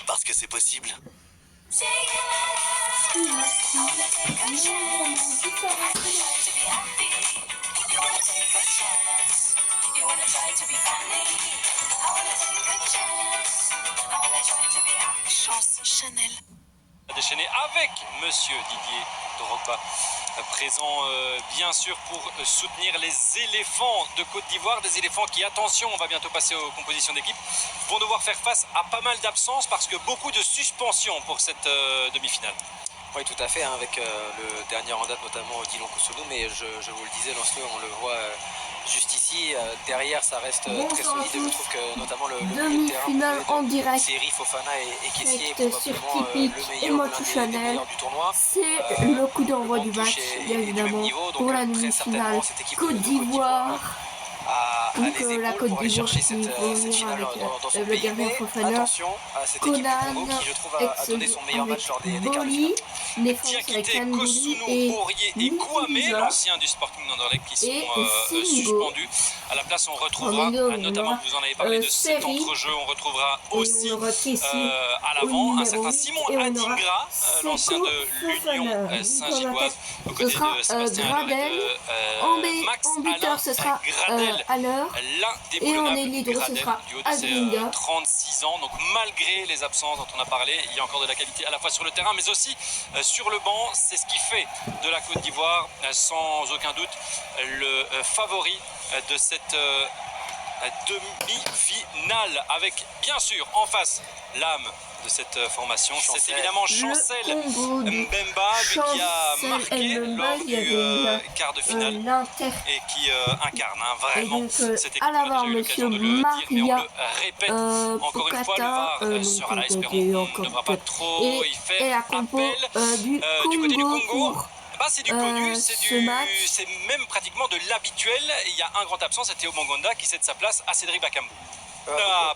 parce que c'est possible. Chance Chanel. Déchaîné avec Monsieur Didier Drogba, présent bien sûr pour soutenir les éléphants de Côte d'Ivoire, des éléphants qui, attention, on va bientôt passer aux compositions d'équipe, vont devoir faire face à pas mal d'absences parce que beaucoup de suspensions pour cette demi-finale. Oui, tout à fait, hein, avec le dernier en date, notamment Dylan Kosonou, mais je vous le disais, Lancelot, on le voit juste ici. Derrière, ça reste très solide. Et je trouve que notamment le demi-finale en direct. Thierry Fofana et Kessié est sur probablement Tipeee le et meilleur, Motu Chanel. du tournoi. C'est le coup d'envoi du match, bien évidemment, pour la demi-finale Côte d'Ivoire. Donc la Côte d'Ivoire qui vont venir avec le gardien Fofana, Conan, Boli, défense avec Kangouli et Bourrier et Kouamé, l'ancien du Sporting d'Anderlecht, qui sont suspendus. À la place, on retrouvera, notamment, vous en avez parlé de cet entrejeu, on retrouvera aussi à l'avant un certain Simon Adingra, l'ancien de l'Union Saint-Gilloise, aux côtés de Sébastien Gradel. En buteur, ce sera à l'heure. Et en ailier droit, ce sera Adingra. 36 ans, donc malgré les absences dont on a parlé, il y a encore de la qualité à la fois sur le terrain, mais aussi sur le banc. C'est ce qui fait de la Côte d'Ivoire, sans aucun doute, le favori de cette demi-finale, avec bien sûr en face l'âme de cette formation, c'est évidemment Chancel Mbemba, lui qui a marqué lors du quart de finale et qui incarne vraiment cette équipe. On a déjà eu l'occasion de le dire, mais on le répète encore une fois, le VAR sera là, espérons qu'on ne devra pas trop y faire appel. Du côté du Congo, c'est du connu, c'est même pratiquement de l'habituel. Il y a un grand absent, c'est Théo Bongonda qui cède sa place à Cédric Bakambu. À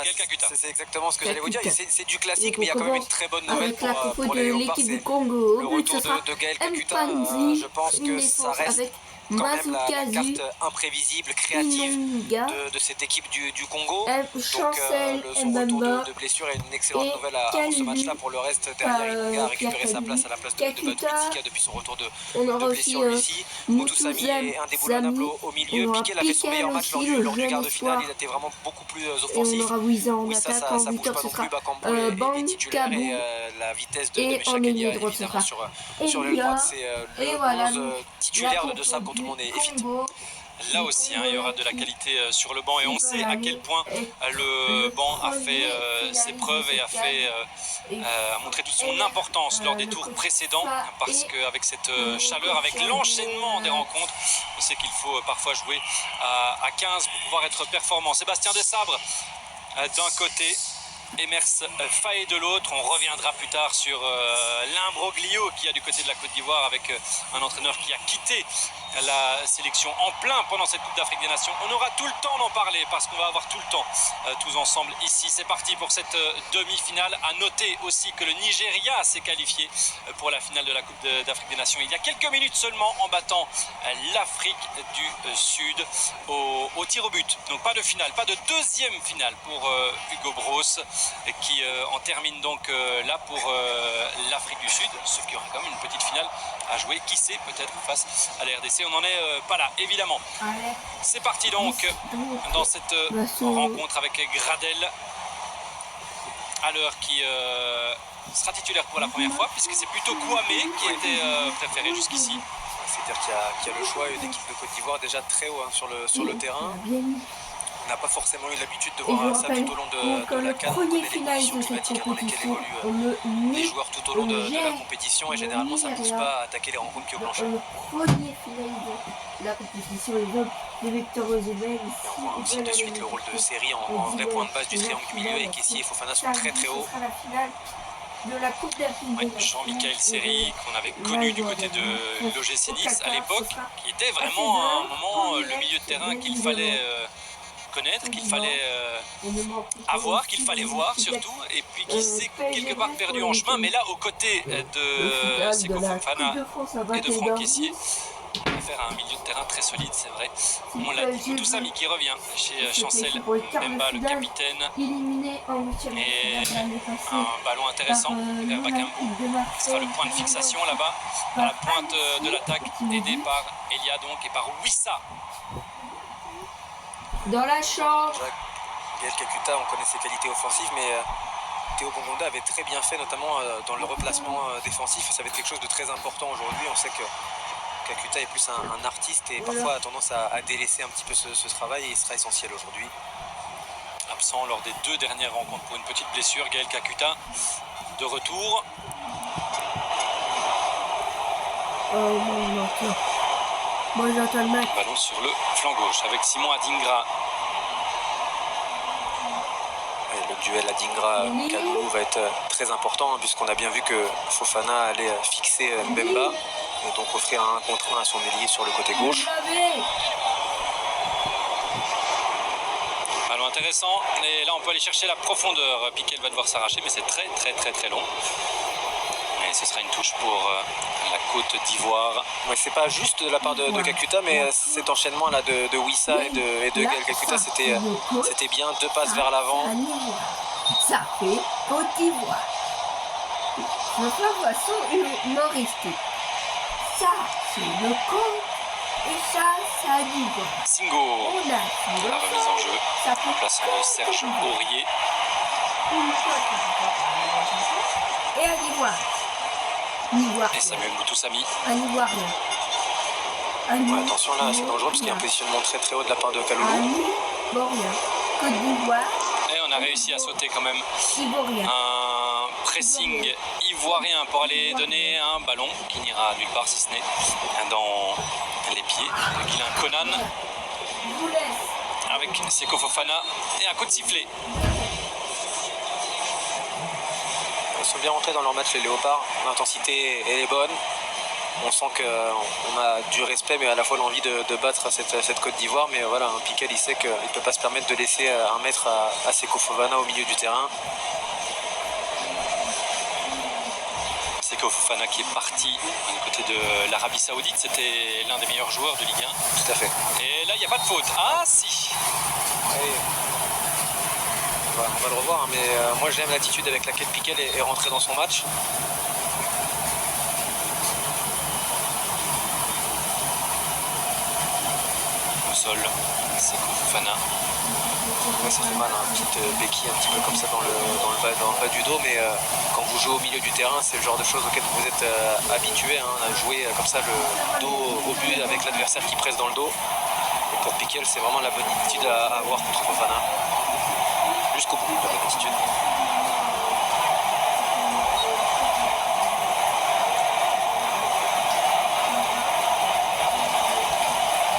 Gaël Kakuta. C'est exactement ce que j'allais vous dire. C'est du classique, mais il y a quand même une très bonne nouvelle pour de l'équipe du Congo. Le retour de Gaël Kakuta, je pense que ça reste quand même la carte imprévisible, créative de cette équipe du Congo. Donc son retour de blessure est une excellente nouvelle avant ce match-là. Pour le reste, derrière, il a récupéré sa place à la place de Batuitsika depuis son retour de blessure ici. Moutoussamy est indéboulonnable au milieu. Piqué a fait son meilleur match lors du quart de finale. Il était vraiment beaucoup plus offensif. Ça bouge pas non plus. Bakambu est titulaire et la vitesse de Meshakeli évidemment sur le droit. C'est le 11 titulaire de ça quand tout le monde est fit. Là aussi, il y aura de la qualité sur le banc et on sait à quel point le banc a fait ses preuves et a montré toute son importance lors des tours précédents, parce qu'avec cette chaleur, avec l'enchaînement des rencontres, on sait qu'il faut parfois jouer à 15 pour pouvoir être performant. Sébastien Desabre d'un côté, Emers Faé de l'autre. On reviendra plus tard sur l'imbroglio qu'il y a du côté de la Côte d'Ivoire avec un entraîneur qui a quitté la sélection en plein pendant cette Coupe d'Afrique des Nations. On aura tout le temps d'en parler parce qu'on va avoir tout le temps tous ensemble ici. C'est parti pour cette demi-finale. À noter aussi que le Nigeria s'est qualifié pour la finale de la Coupe d'Afrique des Nations il y a quelques minutes seulement, en battant l'Afrique du Sud au tir au but. Donc pas de finale, pas de deuxième finale pour Hugo Bros, qui en termine donc là pour l'Afrique du Sud, sauf qu'il y aura quand même une petite finale à jouer, qui sait, peut-être face à la RDC. On n'en est pas là, évidemment. C'est parti donc dans cette rencontre avec Gradel, à l'heure qui sera titulaire pour la première fois, puisque c'est plutôt Kouamé qui a été préféré jusqu'ici. C'est-à-dire qu'il y a le choix d'une équipe de Côte d'Ivoire déjà très haut sur le terrain. On n'a pas forcément eu l'habitude de voir ça tout au long de la CAN. On connaît les conditions climatiques dans lesquelles évoluent les joueurs tout au long de la compétition, et généralement ça ne pousse pas à attaquer les rencontres pied au plancher. Le premier final de la compétition, les hommes de Victor Osimhen. On voit aussi de suite le rôle de Série en vrai point de base du triangle du milieu, et Kessié et Fofana sont très très hauts. Jean-Michel Seri, qu'on avait connu du côté de l'OGC Nice à l'époque, qui était vraiment à un moment le milieu de terrain qu'il fallait connaître, qu'il fallait avoir, qu'il fallait voir surtout, et puis qui s'est quelque part perdu en chemin, mais là aux côtés de Seko Fofana et de Franck Kessié, faire un milieu de terrain très solide, c'est vrai. On l'a dit, Moutoussamy qui revient chez Chancel Mbemba, le capitaine. Et un ballon intéressant vers Bakambu. Ce sera le point de fixation là-bas, à la pointe de l'attaque, aidé par Elia donc et par Wissa. Dans la chambre. Gaël Kakuta, on connaît ses qualités offensives, mais Théo Bongonda avait très bien fait, notamment dans le replacement défensif. Ça va être quelque chose de très important aujourd'hui. On sait que Kakuta est plus un artiste et parfois a tendance à délaisser un petit peu ce travail, et il sera essentiel aujourd'hui. Absent lors des 2 dernières rencontres pour une petite blessure, Gaël Kakuta de retour. Oh non. Moi j'entends le match. Ballon sur le flanc gauche avec Simon Adingra. Et le duel Adingra-Kaloulou va être très important, puisqu'on a bien vu que Fofana allait fixer Mbemba et donc offrir un contre 1 à son ailier sur le côté gauche. Ballon intéressant, et là on peut aller chercher la profondeur. Piquel va devoir s'arracher, mais c'est très long. Et ce sera une touche pour la Côte d'Ivoire. Ouais, c'est pas juste de la part de Kakuta, mais cet enchaînement là de Wissa et de Gaël Kakuta, c'était bien. 2 passes vers l'avant. Ça fait Côte d'Ivoire. Notre poisson humoristique. Ça, c'est le compte. Et ça d'Ivoire. Singo. La remise en jeu. Remplaçant de Serge Aurier. Et un Ivoire. Et Samuel Moutoussamy. Un Ivoirien. Ouais, attention là, c'est dangereux parce qu'il y a un positionnement très haut de la part de Kaloulou. Côte d'Ivoire. Et on a réussi à sauter quand même. Ivoirien. Un pressing ivoirien pour aller donner un ballon qui n'ira nulle part si ce n'est dans les pieds de Guilain Conan. Avec Seko Fofana et un coup de sifflet. Ils sont bien rentrés dans leur match les Léopards. L'intensité elle est bonne. On sent qu'on a du respect, mais à la fois l'envie de battre cette Côte d'Ivoire. Mais voilà, Piquel, il sait qu'il ne peut pas se permettre de laisser un mètre à Seko Fofana au milieu du terrain. Seko Fofana qui est parti du côté de l'Arabie Saoudite, c'était l'un des meilleurs joueurs de Ligue 1. Tout à fait. Et là, il n'y a pas de faute. Ah si. Allez. On va le revoir, mais moi j'aime l'attitude avec laquelle Piquel est rentré dans son match. Au sol, Seko Fofana. Ouais, ça fait mal, hein, une petite béquille un petit peu comme ça dans le bas du dos, mais quand vous jouez au milieu du terrain, c'est le genre de choses auxquelles vous êtes habitué, hein, à jouer comme ça le dos au but avec l'adversaire qui presse dans le dos. Et pour Piquel, c'est vraiment la bonne attitude à avoir contre Fofana. Jusqu'au bout, la bonne attitude.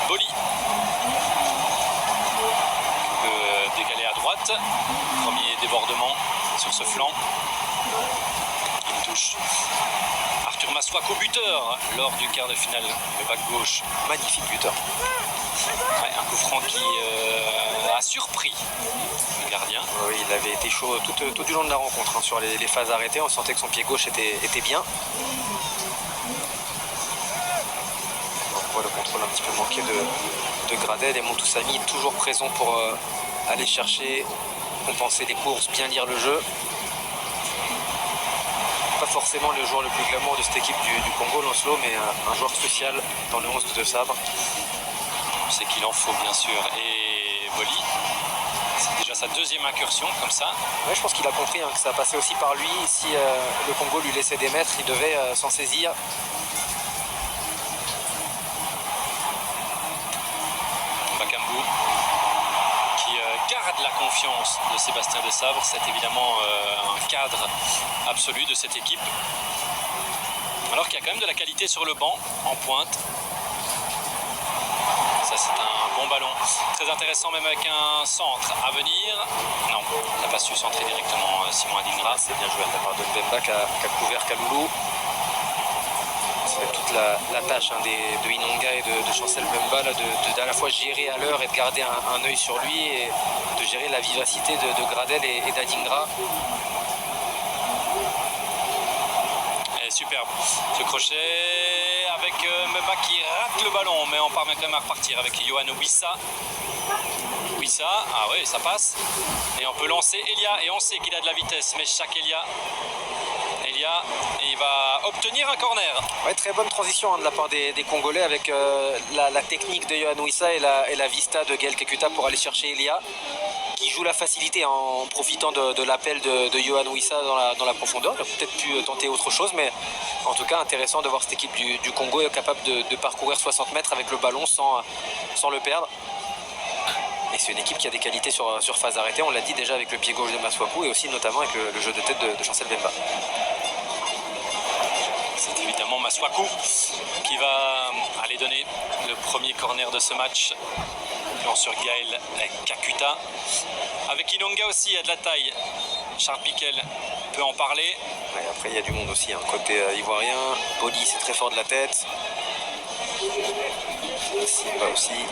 Boli peut décaler à droite. Premier débordement sur ce flanc. Une touche. Arthur Maswako buteur lors du quart de finale. Le back gauche. Magnifique buteur. Ouais, un coup franc qui a surpris le gardien. Oui, il avait été chaud tout du long de la rencontre, hein, sur les phases arrêtées. On sentait que son pied gauche était bien. On voit le contrôle un petit peu manqué de Gradel, et Moutoussamy toujours présent pour aller chercher, compenser les courses, bien lire le jeu. Pas forcément le joueur le plus glamour de cette équipe du Congo, Lancelot, mais un joueur spécial dans le 11 de Sabre. C'est qu'il en faut bien sûr. Et Boli, c'est déjà sa 2e incursion comme ça. Ouais, je pense qu'il a compris, hein, que ça passait aussi par lui. Si le Congo lui laissait des mètres, il devait s'en saisir. Bakambu qui garde la confiance de Sébastien Desabre. C'est évidemment un cadre absolu de cette équipe. Alors qu'il y a quand même de la qualité sur le banc, en pointe. Ça, c'est un bon ballon. Très intéressant, même avec un centre à venir. Non, il n'a pas su centrer directement Simon Adingra. C'est bien joué de la part de Mbemba qui a couvert Kaloulou. C'est toute la tâche, hein, de Inonga et de Chancel Mbemba là, d'à la fois gérer à l'heure et de garder un œil sur lui, et de gérer la vivacité de Gradel et d'Adingra. Et superbe. Ce crochet avec Mbemba qui rate le ballon, mais on parvient quand même à repartir avec Yohan Wissa. Wissa, ah ouais, ça passe. Et on peut lancer Elia, et on sait qu'il a de la vitesse, mais chaque Elia, il va obtenir un corner. Ouais, très bonne transition de la part des Congolais avec la technique de Yohan Wissa et la vista de Gaël Kakuta pour aller chercher Elia, qui joue la facilité en profitant de l'appel de Yohan Wissa dans la profondeur. Il a peut-être pu tenter autre chose, mais en tout cas intéressant de voir cette équipe du Congo capable de parcourir 60 mètres avec le ballon sans le perdre. Et c'est une équipe qui a des qualités sur phase arrêtée, on l'a dit déjà avec le pied gauche de Masuaku et aussi notamment avec le jeu de tête de Chancel Mbemba. C'est évidemment Masuaku qui va aller donner le premier corner de ce match. Plan sur Gaël Kakuta. Avec Inonga aussi, il y a de la taille. Charles Piquel peut en parler. Ouais, après, il y a du monde aussi, côté ivoirien. Boli, c'est très fort de la tête. Simba aussi.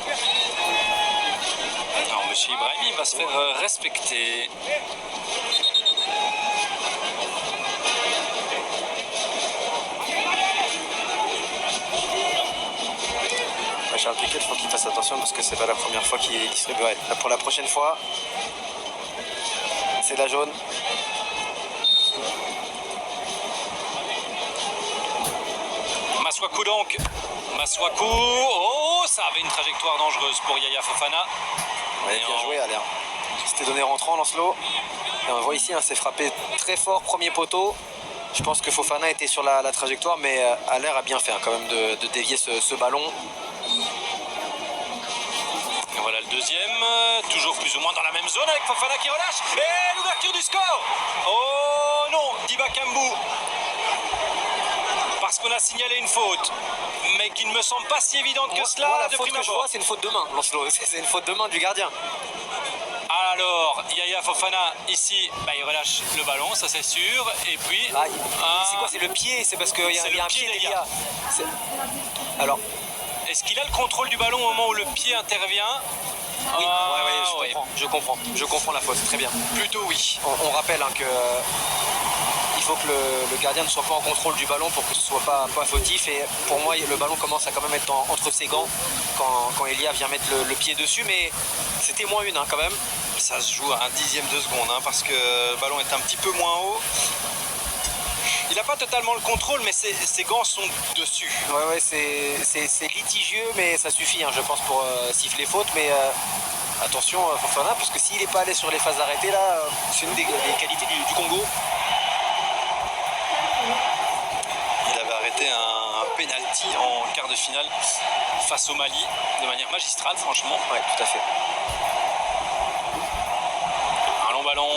Alors, monsieur Ibrahimi va se faire respecter. Charles Piquet, il faut qu'il fasse attention parce que c'est pas la première fois qu'il distribue. Ouais, pour la prochaine fois, c'est la jaune. Masuaku donc. Masuaku. Oh, ça avait une trajectoire dangereuse pour Yaya Fofana. Ouais, bien joué, Alain. C'était donné rentrant, Lancelot. Et on voit ici, c'est frappé très fort, premier poteau. Je pense que Fofana était sur la trajectoire, mais Allaire a bien fait quand même de dévier ce ballon. Et voilà le deuxième, toujours plus ou moins dans la même zone avec Fofana qui relâche. Et l'ouverture du score. Oh non, Diba Kambou. Parce qu'on a signalé une faute, mais qui ne me semble pas si évidente que cela. La faute que je vois, c'est une faute de main, Lancelot. C'est une faute de main du gardien. Alors, Yaya Fofana, ici, il relâche le ballon, ça c'est sûr. Et puis... c'est quoi? C'est le pied? C'est parce qu'il y a un pied d'Elia. Alors... Est-ce qu'il a le contrôle du ballon au moment où le pied intervient? Oui, je comprends la faute, très bien. Plutôt oui. On rappelle que il faut que le gardien ne soit pas en contrôle du ballon pour que ce soit pas fautif. Et pour moi, le ballon commence à quand même être entre ses gants quand Elia vient mettre le pied dessus. Mais c'était moins une quand même. Ça se joue à un dixième de seconde parce que le ballon est un petit peu moins haut. Il n'a pas totalement le contrôle, mais ses gants sont dessus. Ouais, c'est litigieux, mais ça suffit, je pense, pour siffler faute. Mais attention, Fofana, parce que s'il n'est pas allé sur les phases arrêtées, là, c'est une des qualités du Congo. Il avait arrêté un penalty en quart de finale face au Mali, de manière magistrale, franchement. Ouais, tout à fait. Un long ballon.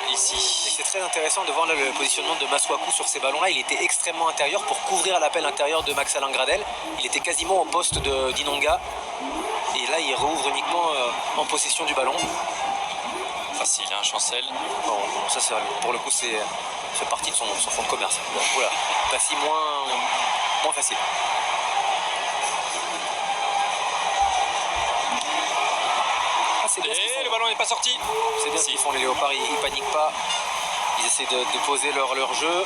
Ici. C'est très intéressant de voir là, le positionnement de Masuaku sur ces ballons-là. Il était extrêmement intérieur pour couvrir l'appel intérieur de Max Alain Gradel. Il était quasiment au poste d'Inonga. Et là, il rouvre uniquement en possession du ballon. Facile, Chancel. Bon, ça, pour le coup, c'est fait partie de son fonds de commerce. Voilà, Passy moins facile. Et le ballon n'est pas sorti. C'est bien ce qu'ils font, les Léopards, ils paniquent pas. Ils essaient de poser leur jeu.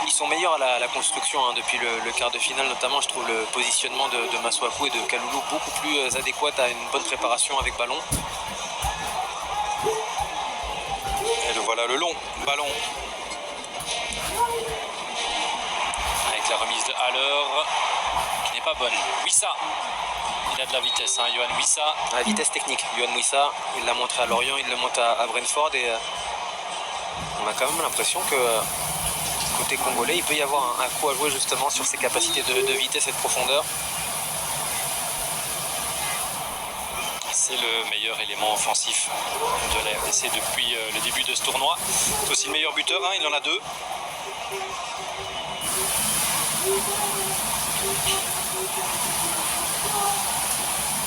Ils sont meilleurs à la construction depuis le quart de finale, notamment je trouve le positionnement de Masuaku et de Kaloulou beaucoup plus adéquat à une bonne préparation avec ballon. Et le voilà le long ballon. Avec la remise de Haller qui n'est pas bonne. Wissa. Il a de la vitesse, Yohan Wissa. La vitesse technique, Yohan Wissa, il l'a montré à Lorient, il le montre à Brentford et on a quand même l'impression que côté congolais, il peut y avoir un coup à jouer justement sur ses capacités de vitesse et de profondeur. C'est le meilleur élément offensif de la RDC depuis le début de ce tournoi. C'est aussi le meilleur buteur, il en a 2.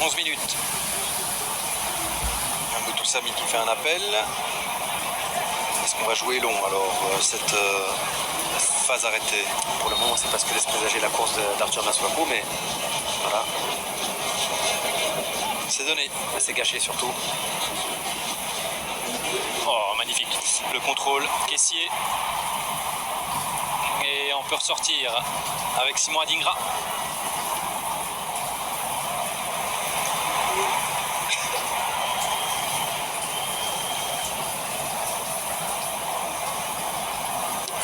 11 minutes. Mobutu Sami qui fait un appel. Est-ce qu'on va jouer long alors cette phase arrêtée? Pour le moment, c'est parce que laisse présager la course d'Arthur Masuaku, mais voilà. C'est donné. C'est gâché surtout. Oh, magnifique. Le contrôle, caissier. Et Et on peut ressortir avec Simon Adingra.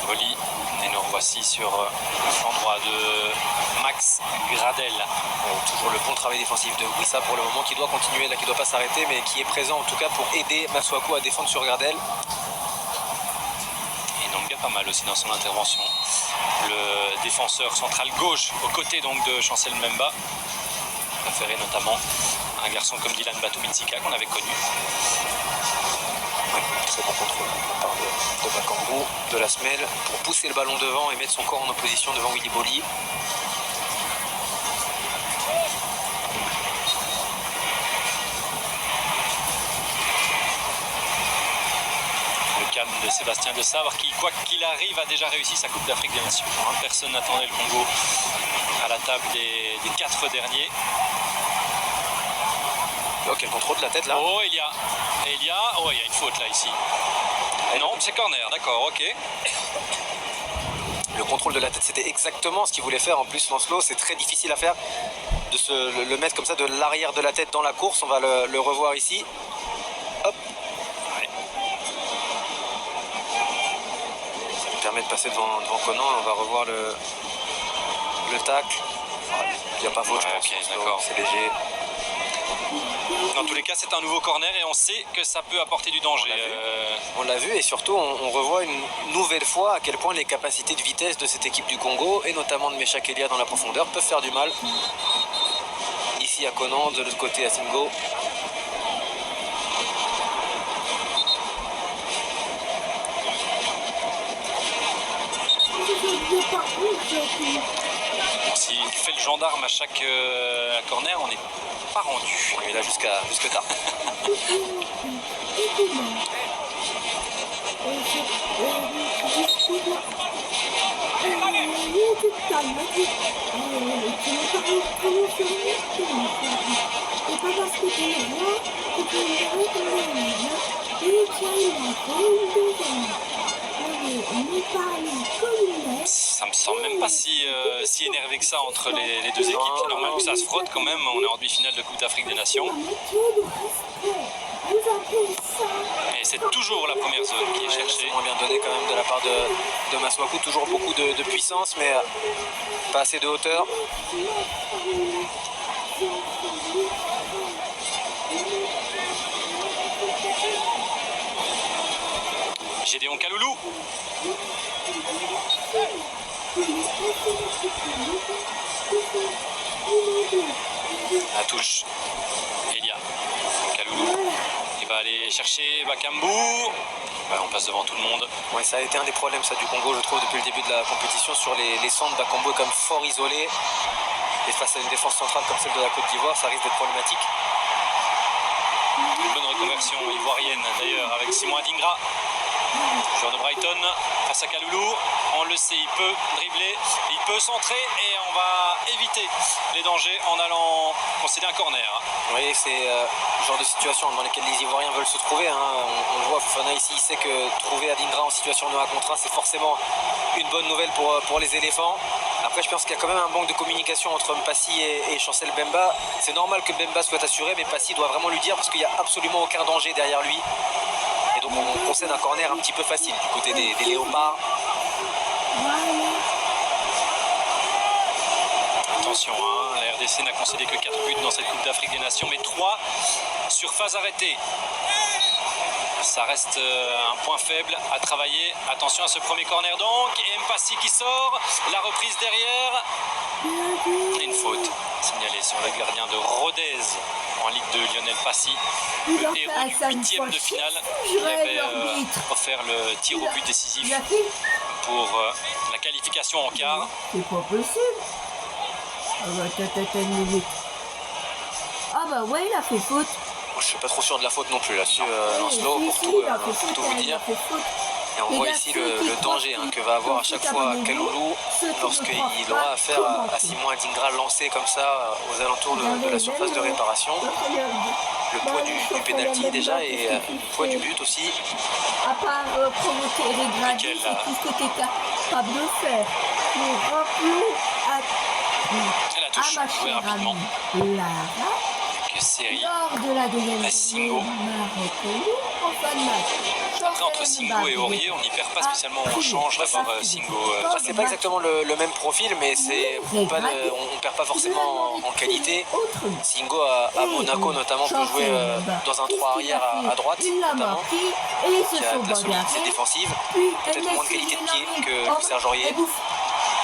Volley. Et nous revoici sur le flanc droit de Max Gradel. Toujours le bon travail défensif de Wissa pour le moment, qui doit continuer, là, qui ne doit pas s'arrêter, mais qui est présent en tout cas pour aider Masuaku à défendre sur Gradel. Et Nonga pas mal aussi dans son intervention. Le défenseur central gauche aux côtés donc de Chancel Mbemba. Préféré notamment un garçon comme Dylan Batoumitsika qu'on avait connu. Très bon contrôle de Bakambu, de la semelle pour pousser le ballon devant et mettre son corps en opposition devant Willy Boly. Le calme de Sébastien de Sabre qui, quoi qu'il arrive, a déjà réussi sa Coupe d'Afrique des Nations. Personne n'attendait le Congo à la table des 4 derniers. Oh, quel contrôle de la tête là. Oh, il y a une faute là ici. Non, c'est corner, d'accord, ok. Le contrôle de la tête, c'était exactement ce qu'il voulait faire. En plus, Lancelot, c'est très difficile à faire de le mettre comme ça de l'arrière de la tête dans la course. On va le revoir ici. Hop. Ouais. Ça lui permet de passer devant Conan. On va revoir le tacle. Il n'y a pas faute, ouais, je pense. Okay, d'accord. C'est léger. Dans tous les cas, c'est un nouveau corner et on sait que ça peut apporter du danger. On l'a vu et surtout on revoit une nouvelle fois à quel point les capacités de vitesse de cette équipe du Congo et notamment de Meshak Elia dans la profondeur peuvent faire du mal. Ici à Conan, de l'autre côté à Singo. S'il fait le gendarme à chaque corner, on n'est pas rendu. On est là jusque tard. Ça me semble même pas si énervé que ça entre les deux équipes. C'est normal que ça se frotte quand même. On est en demi-finale de Coupe d'Afrique des Nations. Et c'est toujours la première zone qui est cherchée. C'est bien donné quand même de la part de Masuaku. Toujours beaucoup de puissance, mais pas assez de hauteur. Gédéon Kaloulou. La touche. Elia. Kaloulou. Il va aller chercher Bakambu. Ouais, on passe devant tout le monde. Ouais, ça a été un des problèmes ça, du Congo, je trouve, depuis le début de la compétition. Sur les centres, Bakambu est comme fort isolé. Et face à une défense centrale comme celle de la Côte d'Ivoire, ça risque d'être problématique. Une bonne reconversion ivoirienne d'ailleurs avec Simon Adingra. Joueur de Brighton face à Kaloulou, on le sait, il peut dribbler, il peut centrer et on va éviter les dangers en allant concéder un corner. Oui, c'est le genre de situation dans lesquelles les Ivoiriens veulent se trouver. Hein. On le voit, Fofana ici, il sait que trouver Adingra en situation de 1 contre 1, c'est forcément une bonne nouvelle pour les éléphants. Après, je pense qu'il y a quand même un manque de communication entre Mpassi et Chancel Mbemba. C'est normal que Mbemba soit assuré, mais Mpassi doit vraiment lui dire parce qu'il n'y a absolument aucun danger derrière lui. Et donc on concède un corner un petit peu facile du côté des Léopards. Attention, hein, la RDC n'a concédé que 4 buts dans cette Coupe d'Afrique des Nations, mais 3 sur phase arrêtée. Ça reste un point faible à travailler. Attention à ce premier corner donc. Et Mpassi qui sort. La reprise derrière. Et une faute signalée sur le gardien de Rodez en Ligue 2, Lionel Passy. Le héros du 8e de finale qui avait offert le tir au but décisif pour la qualification en quart. C'est pas possible. Ah bah ouais, il a fait faute. Je suis pas trop sûr de la faute non plus là-dessus, Lancelot, pour tout vous dire. Et on voit ici le danger que va avoir à chaque fois Kaloulou lorsqu'il aura affaire à Simon Adingra lancé comme ça aux alentours de la surface de réparation. Le poids du pénalty déjà et le poids du but aussi. À part provoquer les gradés, c'est tout ce que tu es capable de faire. Nous rappelons à joué rapidement. Série. Lors de la deuxième Singo. en fin de match. Après, entre Singo et Aurier, on n'y perd pas spécialement, on change d'avoir Singo. C'est pas exactement le même profil, mais on perd pas forcément en qualité. Singo à Monaco notamment peut jouer dans un 3 arrière à droite, notamment, qui a de la solidité défensive, peut-être moins de qualité de pied que Serge Aurier.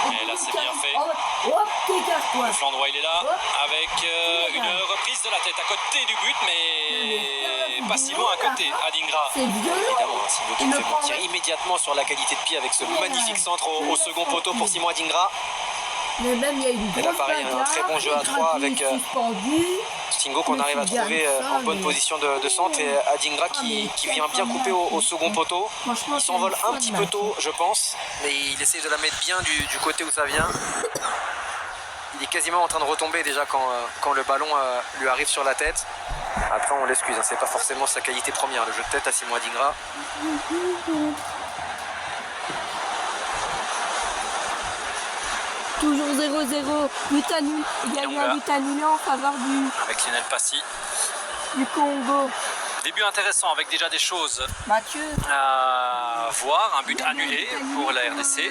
Et là c'est bien fait. Le flanc droit il est là avec une reprise de la tête à côté du but mais pas si loin à côté. Adingra. Évidemment, Singo qui fait mentir immédiatement sur la qualité de pied avec ce magnifique centre au second poteau pour Simon Adingra. Mais même il y a une et là pareil, un très bon jeu à 3 avec Singo qu'on arrive à trouver en bonne position de centre et Adingra qui vient bien couper au second poteau. Il s'envole un petit peu tôt je pense, mais il essaie de la mettre bien du côté où ça vient. Il est quasiment en train de retomber déjà quand le ballon lui arrive sur la tête. Après on l'excuse, c'est pas forcément sa qualité première, le jeu de tête à Simon Adingra. Toujours 0-0, but annulé. Il y a eu un but annulé en faveur avec Lionel Passy du Congo. Début intéressant avec déjà des choses Mathieu à voir, un but annulé pour la RDC,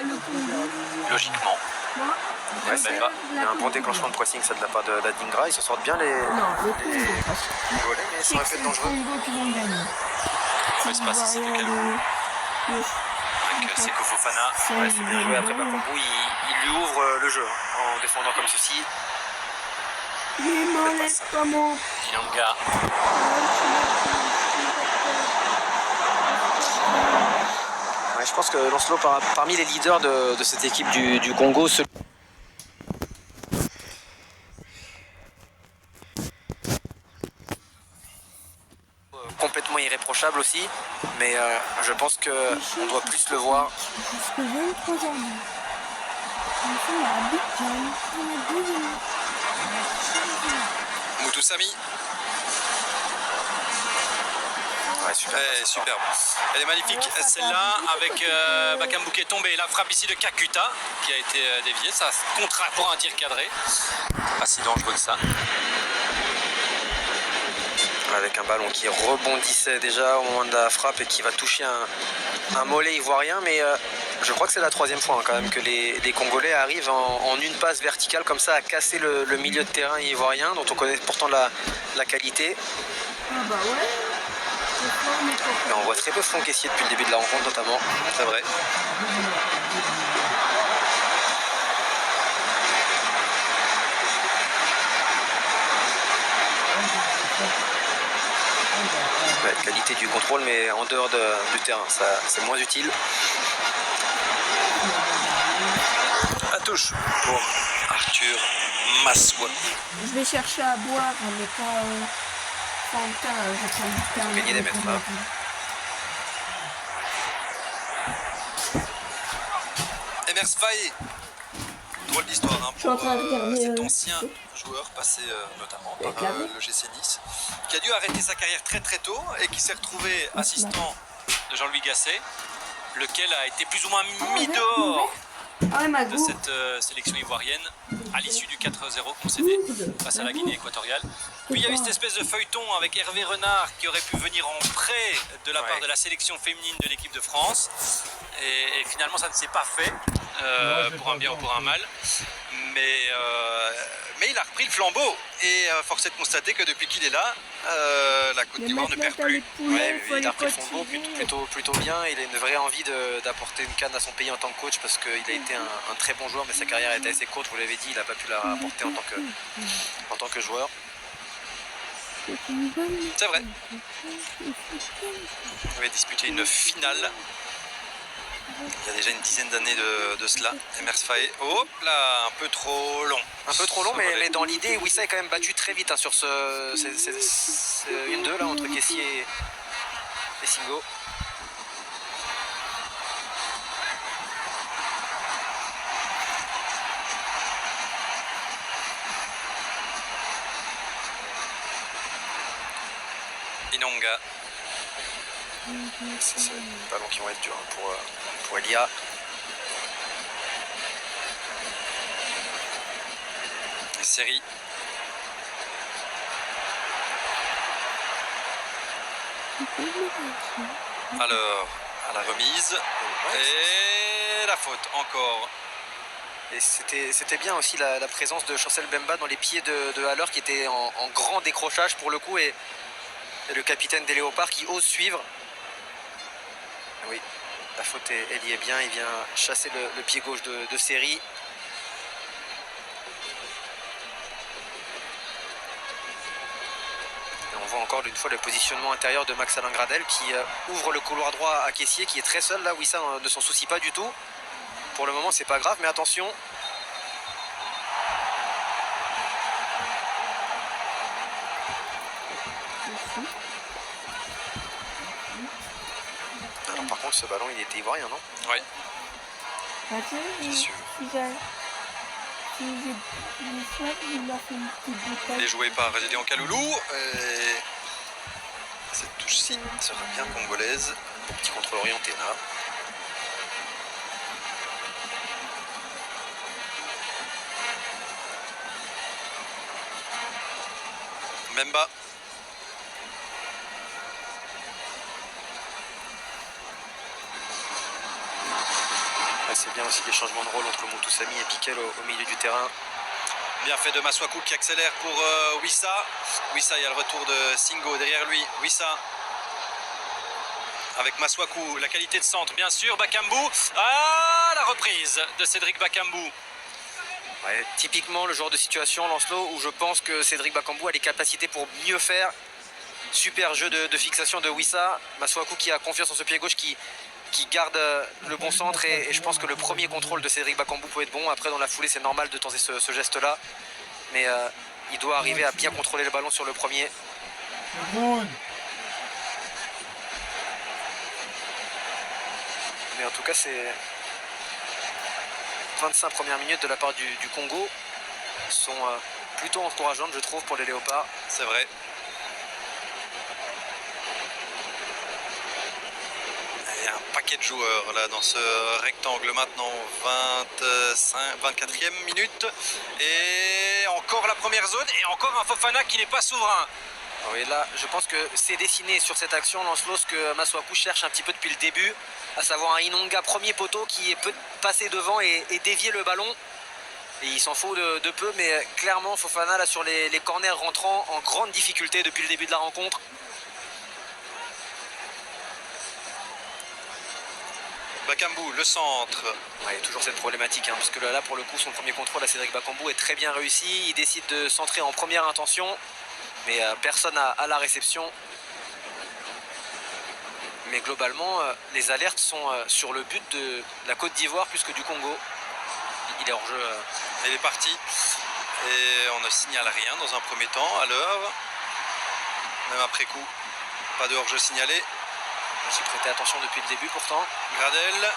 logiquement. Ouais, il y a un bon déclenchement de pressing ça de la part d'Adingra, ils se sortent bien les volets, mais ça aurait pu être dangereux. C'est pas si c'était Kalou. Avec Seko Fofana. Ouais, c'est bien joué. Après Bakambu, il lui ouvre le jeu en défendant comme ceci. Ilanga. Ouais, je pense que Lancelot, parmi les leaders de cette équipe du Congo, complètement irréprochable aussi, mais je pense qu'on doit plus le voir. Moutou Samy. Ouais, superbe. Elle est magnifique celle-là avec Bakambu qui est tombé. La frappe ici de Kakuta qui a été déviée. Ça contrat pour un tir cadré. Pas si dangereux que ça. Avec un ballon qui rebondissait déjà au moment de la frappe et qui va toucher un mollet ivoirien, mais je crois que c'est la troisième fois quand même que les Congolais arrivent en une passe verticale comme ça à casser le milieu de terrain ivoirien dont on connaît pourtant la qualité. Et on voit très peu Franck Essier depuis le début de la rencontre notamment, c'est vrai. Ouais, qualité du contrôle mais en dehors du terrain, ça c'est moins utile. La touche pour Arthur Massoua. Je vais chercher à boire, mais pas Fanta, je prends du temps. Gagner des mètres là. Emers Faye. Drôle d'histoire pour cet ancien joueur passé notamment par le GC Nice, qui a dû arrêter sa carrière très très tôt et qui s'est retrouvé assistant de Jean-Louis Gasset, lequel a été plus ou moins mis dehors de cette sélection ivoirienne à l'issue du 4-0 concédé face à la Guinée équatoriale. Puis il y a eu cette espèce de feuilleton avec Hervé Renard qui aurait pu venir en prêt de la part de la sélection féminine de l'équipe de France. Et finalement ça ne s'est pas fait, pour un bien ou pour un mal. Mais il a repris le flambeau et force est de constater que depuis qu'il est là, la Côte d'Ivoire ne perd plus. Ouais, il a repris le flambeau plutôt bien. Il a une vraie envie d'apporter une canne à son pays en tant que coach parce qu'il a été un très bon joueur, mais sa carrière a été assez courte, vous l'avez dit, il n'a pas pu la apporter en tant que joueur. C'est vrai. Il avait disputé une finale il y a déjà une dizaine d'années de cela. Emers Faé, hop là, un peu trop long. Un peu trop long, mais dans l'idée, Wissa est quand même battu très vite sur ce 1-2 là entre Kessier et Singo. Ilunga. C'est des ballons qui vont être durs pour Elia. Série. Alors, à la remise. Et la faute encore. Et c'était bien aussi la présence de Chancel Mbemba dans les pieds de Haller qui était en grand décrochage pour le coup et le capitaine des Léopards qui ose suivre. Oui, la faute elle y est bien, il vient chasser le pied gauche de Série. Et on voit encore une fois le positionnement intérieur de Max Alain Gradel qui ouvre le couloir droit à Caissier qui est très seul là. Wissa ne s'en soucie pas du tout. Pour le moment c'est pas grave mais attention. Alors par contre ce ballon il était ivoirien non? Oui. C'est sûr. Il est joué par Gédéon Kaloulou. Et cette touche-ci sera bien congolaise. Bon petit contrôle orienté là. Mbemba. C'est bien aussi les changements de rôle entre Moutoussamy et Piquel au milieu du terrain. Bien fait de Maswaku qui accélère pour Wissa. Wissa, il y a le retour de Singo derrière lui. Wissa avec Maswaku, la qualité de centre bien sûr. Bakambu. Ah, la reprise de Cédric Bakambu. Ouais, typiquement le genre de situation Lancelot où je pense que Cédric Bakambu a les capacités pour mieux faire. Super jeu de fixation de Wissa. Maswaku qui a confiance en ce pied gauche qui garde le bon centre et je pense que le premier contrôle de Cédric Bakambu peut être bon. Après dans la foulée c'est normal de tenter ce geste là mais il doit arriver à bien contrôler le ballon sur le premier. Mais en tout cas c'est 25 premières minutes de la part du Congo sont plutôt encourageantes je trouve pour les Léopards. C'est vrai. Il y a un paquet de joueurs là dans ce rectangle maintenant, 24e minute et encore la première zone et encore un Fofana qui n'est pas souverain. Oui, là je pense que c'est dessiné sur cette action Lancelot ce que Maswaku cherche un petit peu depuis le début, à savoir un Inonga premier poteau qui peut passer devant et dévier le ballon. Et il s'en faut de peu mais clairement Fofana là sur les corners rentrant en grande difficulté depuis le début de la rencontre. Bakambu, le centre. Ouais, toujours cette problématique, hein, parce que là pour le coup son premier contrôle à Cédric Bakambu est très bien réussi. Il décide de centrer en première intention, mais personne à la réception. Mais globalement, les alertes sont sur le but de la Côte d'Ivoire plus que du Congo. Il est hors jeu. Il est parti. Et on ne signale rien dans un premier temps à l'heure. Même après coup, pas de hors-jeu signalé. Je suis prêté attention depuis le début pourtant. Gradel,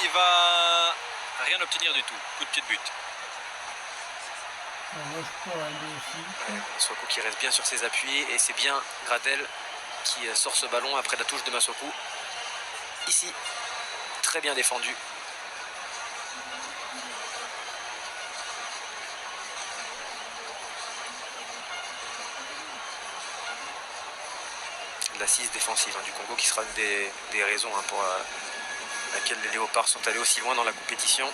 il va rien obtenir du tout. Coup de pied de but. Maswaku qui reste bien sur ses appuis et c'est bien Gradel qui sort ce ballon après la touche de Maswaku. Ici, très bien défendu. L'assise défensive du Congo qui sera une des raisons pour laquelle les Léopards sont allés aussi loin dans la compétition.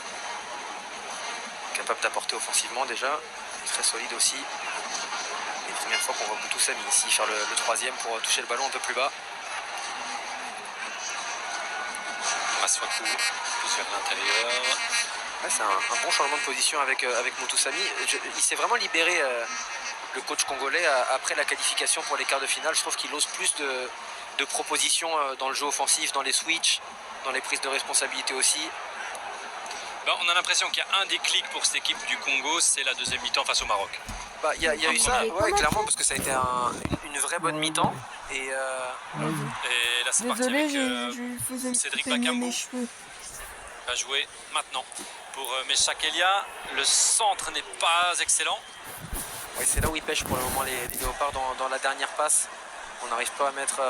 Capable d'apporter offensivement déjà, très solide aussi. Et première fois qu'on voit Moutoussamy ici faire le troisième pour toucher le ballon un peu plus bas. Maswaku, plus vers l'intérieur. Ouais, c'est un bon changement de position avec Moutoussamy. Il s'est vraiment libéré le coach congolais après la qualification pour les quarts de finale. Je trouve qu'il ose plus de propositions dans le jeu offensif, dans les switches, dans les prises de responsabilité aussi. Ben, on a l'impression qu'il y a un déclic pour cette équipe du Congo, c'est la deuxième mi-temps face au Maroc. Bah, il y a eu ça, ouais, clairement, parce que ça a été une vraie bonne mi-temps. Et là c'est parti avec Cédric Bakambu. Va jouer maintenant pour Meshak Elia. Le centre n'est pas excellent. Ouais, c'est là où ils pêchent pour le moment les Léopards dans la dernière passe. On n'arrive pas à mettre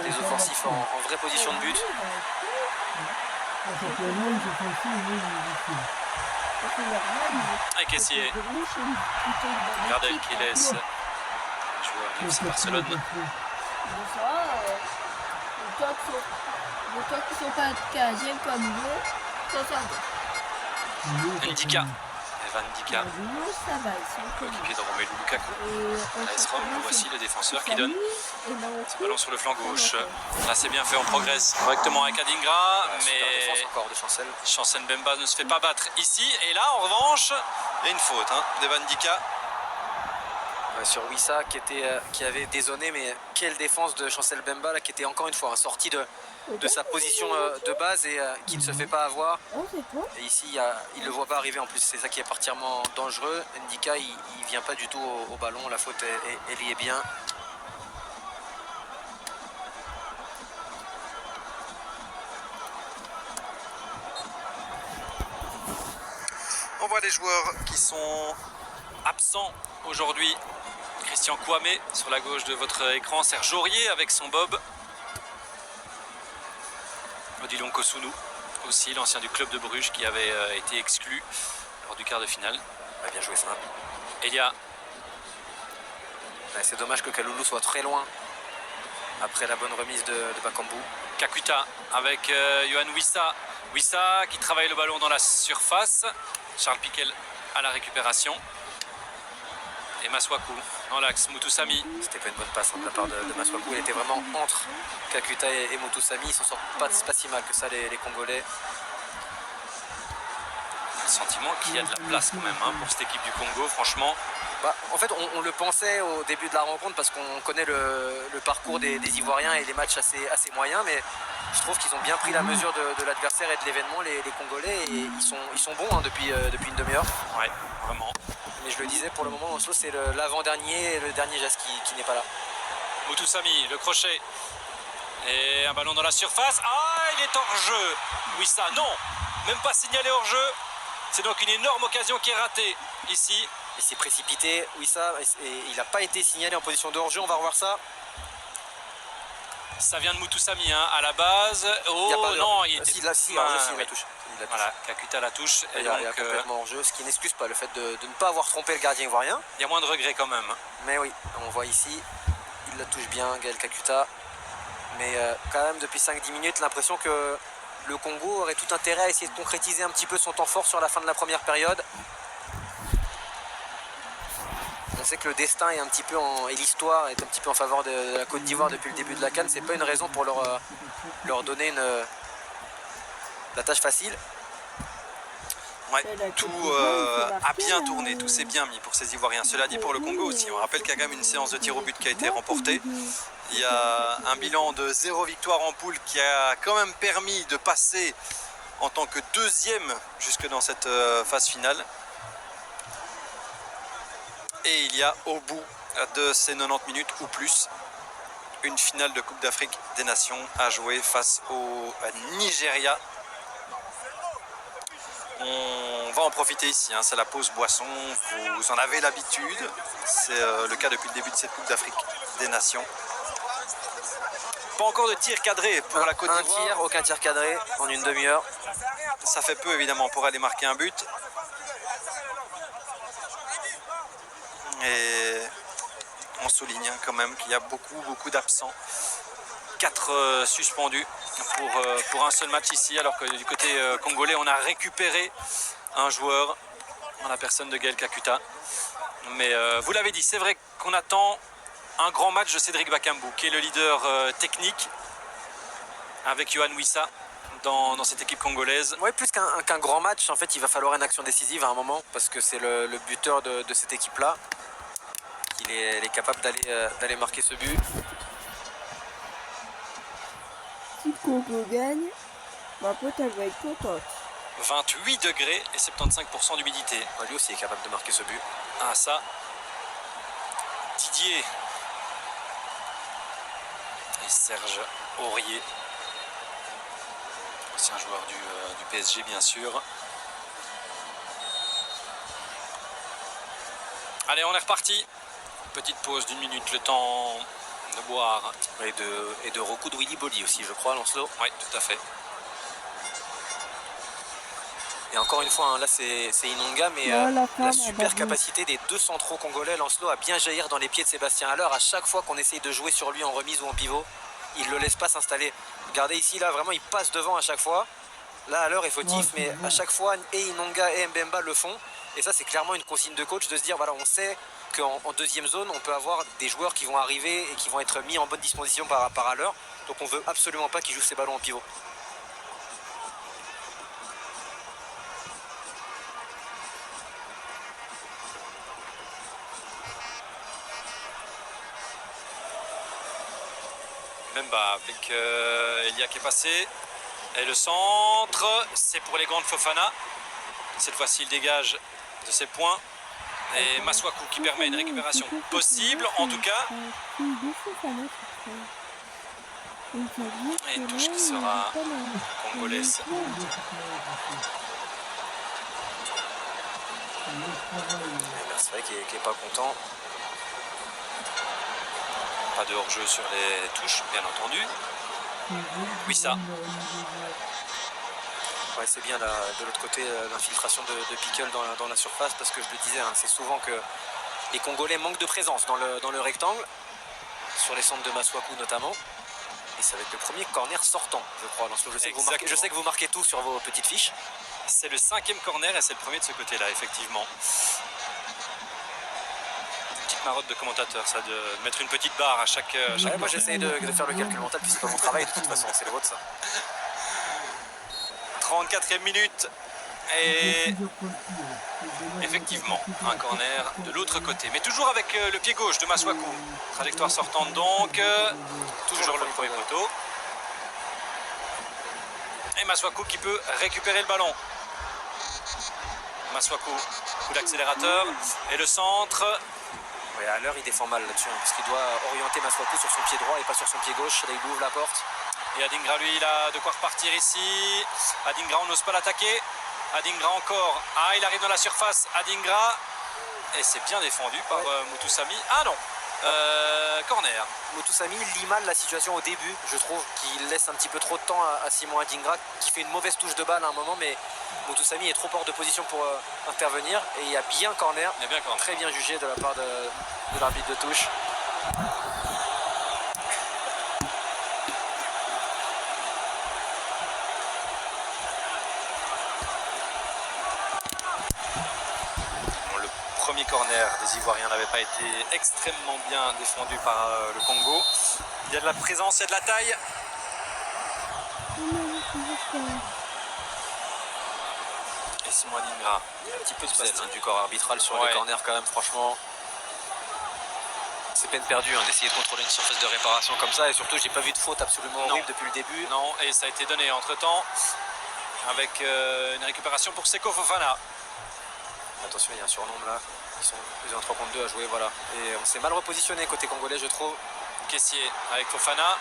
les offensifs en vraie position de but. Et Caissier. Gardel qui laisse joueur du FC Barcelone. Les toits qui sont pas casiers comme nous, ça va. Ndika. Evan Ndika. Ça va, ils sont Coéquipier de Romelu Lukaku. AS Rome, voici le défenseur qui donne ballon sur le flanc gauche. Là c'est bien fait, on progresse correctement avec Adingra, mais Encore de Chancel. Chancel Mbemba ne se fait pas battre ici. Et là en revanche, Il y a une faute d'Evan Ndika. Sur Wissa qui avait dézonné, mais quelle défense de Chancel Bemba là, qui était encore une fois sorti de sa position de base et qui ne se fait pas avoir. Et ici il ne le voit pas arriver en plus, c'est ça qui est particulièrement dangereux. Ndika il vient pas du tout au ballon, la faute elle y est bien. On voit les joueurs qui sont absents aujourd'hui. Christian Kouamé sur la gauche de votre écran, Serge Aurier avec son bob. Odilon Kosunu aussi, l'ancien du club de Bruges qui avait été exclu lors du quart de finale. Bien joué ça. Elia. C'est dommage que Kaloulou soit très loin après la bonne remise de Bakambu. Kakuta avec Yohan Wissa. Wissa qui travaille le ballon dans la surface. Charles Piquel à la récupération. Et Masuaku dans l'axe. Mutusami. C'était pas une bonne passe de la part de Masuaku. Il était vraiment entre Kakuta et Mutusami. Ils s'en sortent pas si mal que ça les Congolais. Le sentiment qu'il y a de la place quand même pour cette équipe du Congo, franchement. En fait, on le pensait au début de la rencontre parce qu'on connaît le parcours des Ivoiriens et les matchs assez moyens, mais je trouve qu'ils ont bien pris la mesure de l'adversaire et de l'événement, les Congolais, et ils sont bons depuis une demi-heure. Ouais, vraiment. Mais je le disais, pour le moment, Oslo, c'est l'avant-dernier et le dernier geste qui n'est pas là. Mutusami, le crochet. Et un ballon dans la surface. Ah, il est hors jeu. Oui, ça, non. Même pas signalé hors jeu. C'est donc une énorme occasion qui est ratée ici. Il s'est précipité, oui ça, et il n'a pas été signalé en position de hors-jeu, on va revoir ça. Ça vient de Mutusami à la base. Oh non, il était... il la touche. Voilà, Kakuta la touche. Et il y a complètement hors-jeu, ce qui n'excuse pas le fait de ne pas avoir trompé le gardien ivoirien. Il y a moins de regrets quand même. Mais oui, on voit ici, il la touche bien, Gaël Kakuta. Mais quand même, depuis 5-10 minutes, l'impression que le Congo aurait tout intérêt à essayer de concrétiser un petit peu son temps fort sur la fin de la première période. On sait que le destin est un petit peu et l'histoire est un petit peu en faveur de la Côte d'Ivoire depuis le début de la CAN. C'est pas une raison pour leur donner la tâche facile. Ouais, tout a bien tourné, tout s'est bien mis pour ces Ivoiriens. Cela dit, pour le Congo aussi, on rappelle qu'il y a quand même une séance de tir au but qui a été remportée. Il y a un bilan de 0 victoire en poule qui a quand même permis de passer en tant que deuxième jusque dans cette phase finale. Et il y a au bout de ces 90 minutes ou plus une finale de Coupe d'Afrique des Nations à jouer face au Nigeria. On va en profiter ici, c'est la pause boisson, vous en avez l'habitude. C'est le cas depuis le début de cette Coupe d'Afrique des Nations. Pas encore de tir cadré pour la Côte d'Ivoire. Aucun tir cadré en une demi-heure. Ça fait peu évidemment pour aller marquer un but. Et on souligne quand même qu'il y a beaucoup d'absents. 4 suspendus pour un seul match ici, alors que du côté congolais, on a récupéré un joueur en la personne de Gaël Kakuta. Mais vous l'avez dit, c'est vrai qu'on attend un grand match de Cédric Bakambu, qui est le leader technique, avec Yohan Wissa dans cette équipe congolaise. Oui, plus qu'un grand match, en fait, il va falloir une action décisive à un moment, parce que c'est le buteur de cette équipe-là. Il est capable d'aller marquer ce but. Si le Congo gagne, ma pote elle va être contente. 28 degrés et 75% d'humidité. Lui aussi est capable de marquer ce but. Ah ça, Didier et Serge Aurier, ancien joueur du PSG bien sûr. Allez, on est reparti. Petite pause d'1 minute, le temps de boire. Et de recoudre Willy Bolly aussi, je crois, Lancelot. Oui, tout à fait. Et encore une fois, hein, là c'est Inonga, mais la super capacité des deux centraux congolais, Lancelot, à bien jaillir dans les pieds de Sébastien Haller. À chaque fois qu'on essaye de jouer sur lui en remise ou en pivot, il ne le laisse pas s'installer. Regardez ici, là, vraiment, il passe devant à chaque fois. Là, Haller est fautif, mais à chaque fois, et Inonga et Mbemba le font. Et ça, c'est clairement une consigne de coach de se dire, voilà, on sait qu'en deuxième zone, on peut avoir des joueurs qui vont arriver et qui vont être mis en bonne disposition par Haller. Donc on ne veut absolument pas qu'il joue ses ballons en pivot. Mbemba avec Elia qui est passé. Et le centre, c'est pour les gants de Fofana. Cette fois-ci, il dégage de ses points. Et Maswaku qui permet une récupération possible, en tout cas. Et une touche qui sera congolaise. C'est vrai qu'il n'est pas content. Pas de hors-jeu sur les touches, bien entendu. Oui, ça. Ouais, c'est bien là, de l'autre côté l'infiltration de Pickle dans la surface, parce que je le disais, hein, c'est souvent que les Congolais manquent de présence dans le rectangle, sur les centres de Maswaku notamment. Et ça va être le premier corner sortant, je crois. Je sais que vous marquez tout sur vos petites fiches. C'est le 5e corner et c'est le premier de ce côté-là, effectivement. Petite marotte de commentateur, ça, de mettre une petite barre à chaque ouais, moi j'essaie de faire le calcul mental, puis c'est pas mon travail de toute façon, c'est le vôtre ça. 34e minute et effectivement un corner de l'autre côté, mais toujours avec le pied gauche de Maswaku. Trajectoire sortante donc, toujours le premier poteau. Et Maswaku qui peut récupérer le ballon. Maswaku, coup d'accélérateur et le centre. Ouais, à l'heure il défend mal là-dessus, hein, parce qu'il doit orienter Maswaku sur son pied droit et pas sur son pied gauche. Là il ouvre la porte. Et Adingra, lui, il a de quoi repartir ici. Adingra, on n'ose pas l'attaquer. Adingra encore. Ah, il arrive dans la surface. Adingra. Et c'est bien défendu par Mutusami. Ah non, corner. Mutusami lit mal la situation au début, je trouve, qu'il laisse un petit peu trop de temps à Simon Adingra, qui fait une mauvaise touche de balle à un moment, mais Mutusami est trop hors de position pour intervenir. Et il y a bien corner. Très bien jugé de la part de l'arbitre de touche. Premier corner des Ivoiriens n'avait pas été extrêmement bien défendu par le Congo. Il y a de la présence, il y a de la taille. Et Simon Adingra. Il y a un petit peu de zèle du corps arbitral sur les corners quand même, franchement. C'est peine perdue hein, d'essayer de contrôler une surface de réparation comme ça. Et surtout, j'ai pas vu de faute absolument horrible depuis le début. Non, et ça a été donné entre-temps avec une récupération pour Seko Fofana. Attention, il y a un surnombre là. Ils ont 3 contre 2 à jouer, voilà. Et on s'est mal repositionné côté congolais, je trouve. Caissier avec Fofana.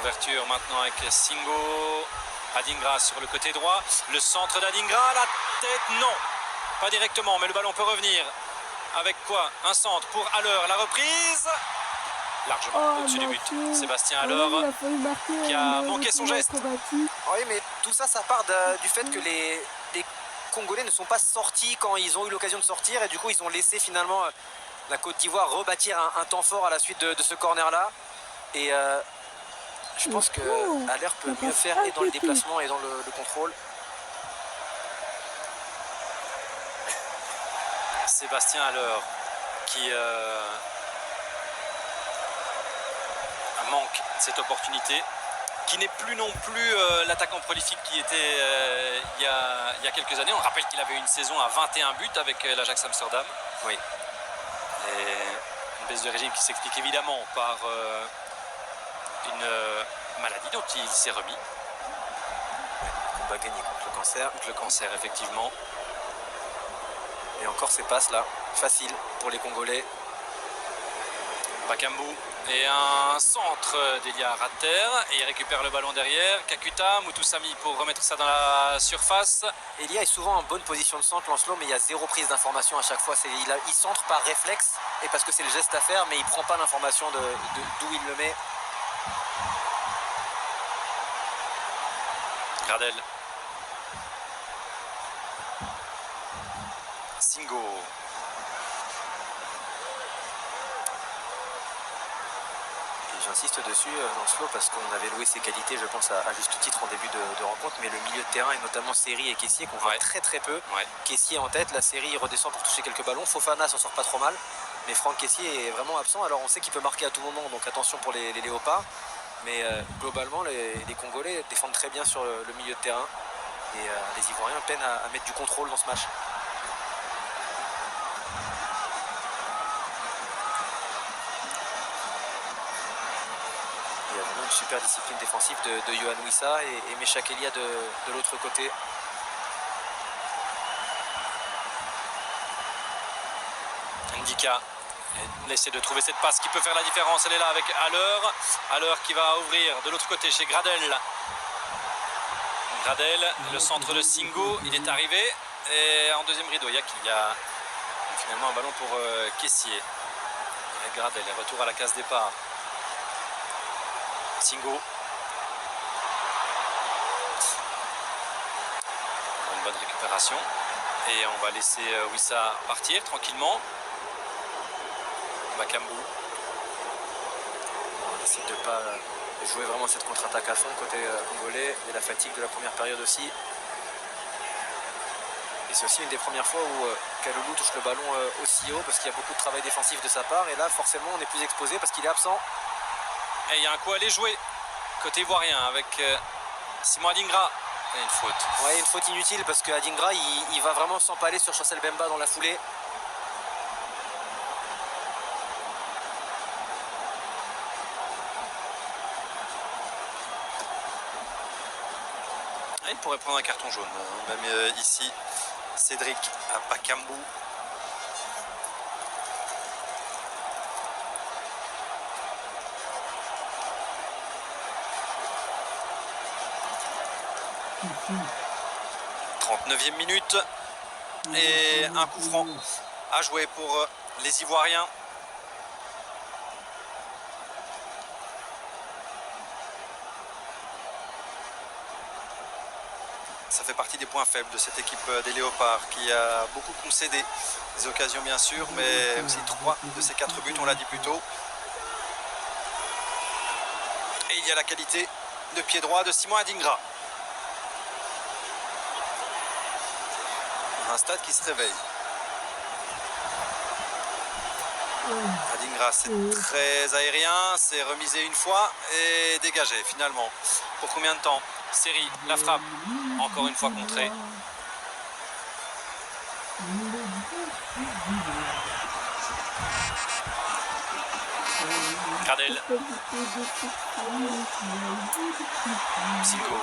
Ouverture maintenant avec Singo. Adingra sur le côté droit. Le centre d'Adingra, la tête, non. Pas directement, mais le ballon peut revenir. Avec quoi? Un centre pour Haller. La reprise. Largement au-dessus du but. Sébastien Haller qui a manqué son geste. Oui, mais tout ça, ça part du fait que les Congolais ne sont pas sortis quand ils ont eu l'occasion de sortir et du coup ils ont laissé finalement la Côte d'Ivoire rebâtir un temps fort à la suite de ce corner là et je pense que Haller peut mieux faire et dans le déplacement et dans le contrôle. Sébastien Haller qui manque cette opportunité, qui n'est plus non plus l'attaquant prolifique qui était il y a quelques années. On rappelle qu'il avait une saison à 21 buts avec l'Ajax Amsterdam. Oui. Et une baisse de régime qui s'explique évidemment par une maladie dont il s'est remis. Combat gagné contre le cancer. Contre le cancer, effectivement. Et encore ces passes là, faciles pour les Congolais. Bakambu et un centre d'Elia Ratter et il récupère le ballon derrière. Kakuta, Mutusami pour remettre ça dans la surface. Elia est souvent en bonne position de centre, Lancelot, mais il y a zéro prise d'information à chaque fois. Il centre par réflexe et parce que c'est le geste à faire, mais il prend pas l'information d'où il le met. Gradel. Singo. J'insiste dessus, Lancelot, parce qu'on avait loué ses qualités, je pense, à juste titre en début de rencontre, mais le milieu de terrain, et notamment Seri et Kessié, qu'on voit très très peu. Kessié en tête, la Seri il redescend pour toucher quelques ballons. Fofana s'en sort pas trop mal, mais Franck Kessié est vraiment absent. Alors on sait qu'il peut marquer à tout moment, donc attention pour les Léopards. Mais globalement, les Congolais défendent très bien sur le milieu de terrain. Et les Ivoiriens peinent à mettre du contrôle dans ce match. Il y a vraiment une super discipline défensive de Yohan Wissa et Meshak Elia de l'autre côté. Ndika essaie de trouver cette passe qui peut faire la différence. Elle est là avec Haller. Haller qui va ouvrir de l'autre côté chez Gradel. Gradel, le centre de Singo, il est arrivé. Et en deuxième rideau, il y a finalement un ballon pour Kessié. Et Gradel, retour à la case départ. Singo. Une bonne récupération. Et on va laisser Wissa partir tranquillement. Bakambu. On essaie de ne pas jouer vraiment cette contre-attaque à fond côté congolais. Et la fatigue de la première période aussi. Et c'est aussi une des premières fois où Kalulu touche le ballon aussi haut parce qu'il y a beaucoup de travail défensif de sa part. Et là, forcément, on est plus exposé parce qu'il est absent. Et il y a un coup à aller jouer côté ivoirien avec Simon Adingra. Et une faute. Ouais, une faute inutile parce que Adingra, il va vraiment s'empaler sur Chancel Bemba dans la foulée. Il pourrait prendre un carton jaune, même ici, Cédric Bakambu. « 39e minute et un coup franc à jouer pour les Ivoiriens. » Ça fait partie des points faibles de cette équipe des Léopards qui a beaucoup concédé des occasions bien sûr, mais aussi 3 de ces 4 buts, on l'a dit plus tôt. Et il y a la qualité de pied droit de Simon Adingra. Un stade qui se réveille. Adingra, c'est très aérien, c'est remisé une fois et dégagé finalement. Pour combien de temps? Série, la frappe, encore une fois contrée. Gradel. Singo.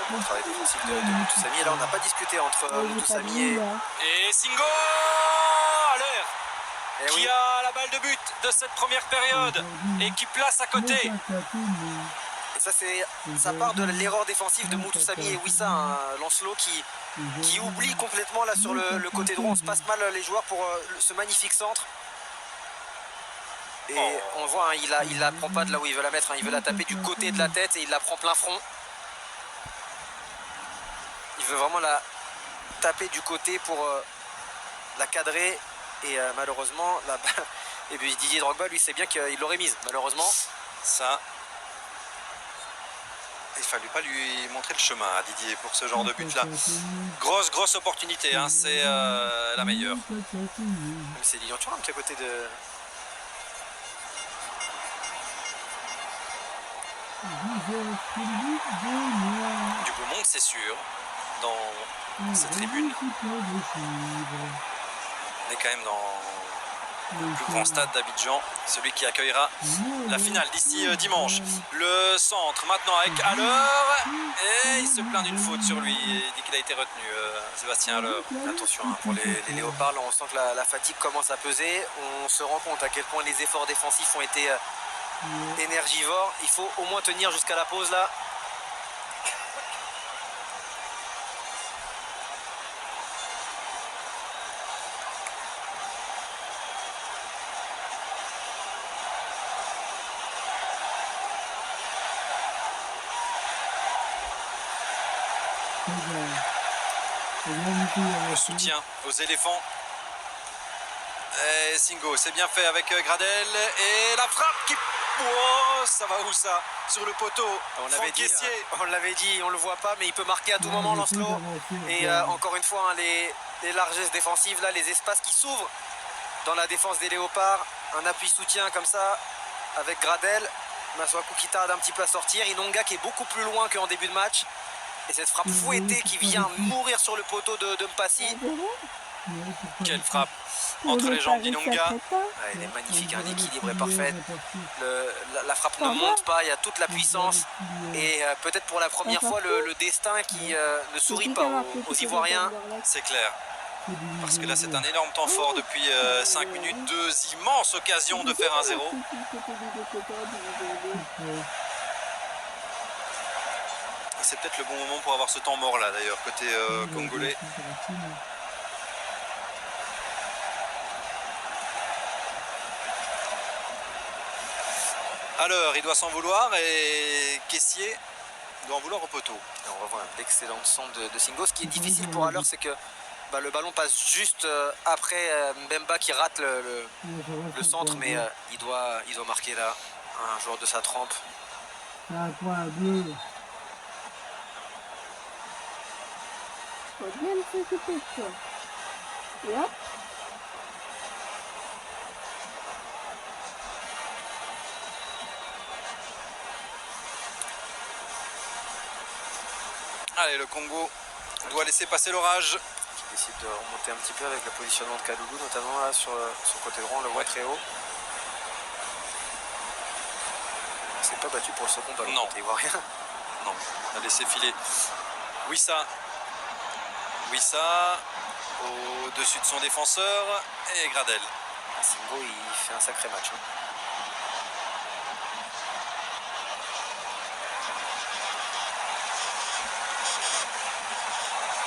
Le bon travail défensif de Mutusami. Et là, on n'a pas discuté entre Mutusami et Singo à l'air. Qui a la balle de but de cette première période et qui place à côté. Et ça part de l'erreur défensive de Mutusami et Wissa, hein, Lancelot qui oublie complètement là sur le côté droit. On se passe mal les joueurs pour ce magnifique centre. Et on voit, hein, il la prend pas de là où il veut la mettre, hein, il veut la taper du côté de la tête et il la prend plein front. Il veut vraiment la taper du côté pour la cadrer. Et malheureusement, et puis Didier Drogba, lui, sait bien qu'il l'aurait mise, malheureusement. Ça, il fallait pas lui montrer le chemin à Didier pour ce genre de but-là. Grosse opportunité, hein, c'est la meilleure. C'est Lilian Thuram qui est à côté de... Du beau monde, c'est sûr, dans cette tribune. On est quand même dans le plus grand stade d'Abidjan, celui qui accueillera la finale d'ici dimanche. Le centre maintenant avec Haller, et il se plaint d'une faute sur lui, il dit qu'il a été retenu, Sébastien Haller. Attention hein, pour les Léopards, là, on sent que la fatigue commence à peser, on se rend compte à quel point les efforts défensifs ont été énergivores. Il faut au moins tenir jusqu'à la pause là. Le soutien aux éléphants. Et Singo, c'est bien fait avec Gradel. Et la frappe qui... Oh, ça va où ça? Sur le poteau. On l'avait dit, on le voit pas, mais il peut marquer à tout moment Lancelot. Et encore une fois, hein, les largesses défensives, là, les espaces qui s'ouvrent dans la défense des Léopards. Un appui soutien comme ça avec Gradel. Masuaku qui tarde un petit peu à sortir. Inonga qui est beaucoup plus loin qu'en début de match. Et cette frappe fouettée qui vient mourir sur le poteau de Mpassi. Quelle frappe entre les jambes d'Inonga. Elle est magnifique, hein, l'équilibre est parfait. La frappe ne monte pas, il y a toute la puissance. Et peut-être pour la première fois le destin qui ne sourit pas aux Ivoiriens. C'est clair. Parce que là c'est un énorme temps fort depuis 5 minutes. 2 immenses occasions de faire un 0. C'est peut-être le bon moment pour avoir ce temps mort là d'ailleurs côté congolais. Alors il doit s'en vouloir et Kessié doit en vouloir au poteau. Et on va voir un excellent centre de Singo. Ce qui est difficile pour Haller, c'est que le ballon passe juste après Mbemba qui rate le centre, mais il doit marquer là un joueur de sa trempe. Faut bien s'occuper de toi. Et hop. Allez, le Congo doit laisser passer l'orage. Qui décide de remonter un petit peu avec le positionnement de Kalulu, notamment là sur son côté droit, on le voit très haut. Il s'est pas battu pour le second ballon. Non. Il voit rien. Non, on a laissé filer. Wissa au-dessus de son défenseur et Gradel. Singo, il fait un sacré match. Hein.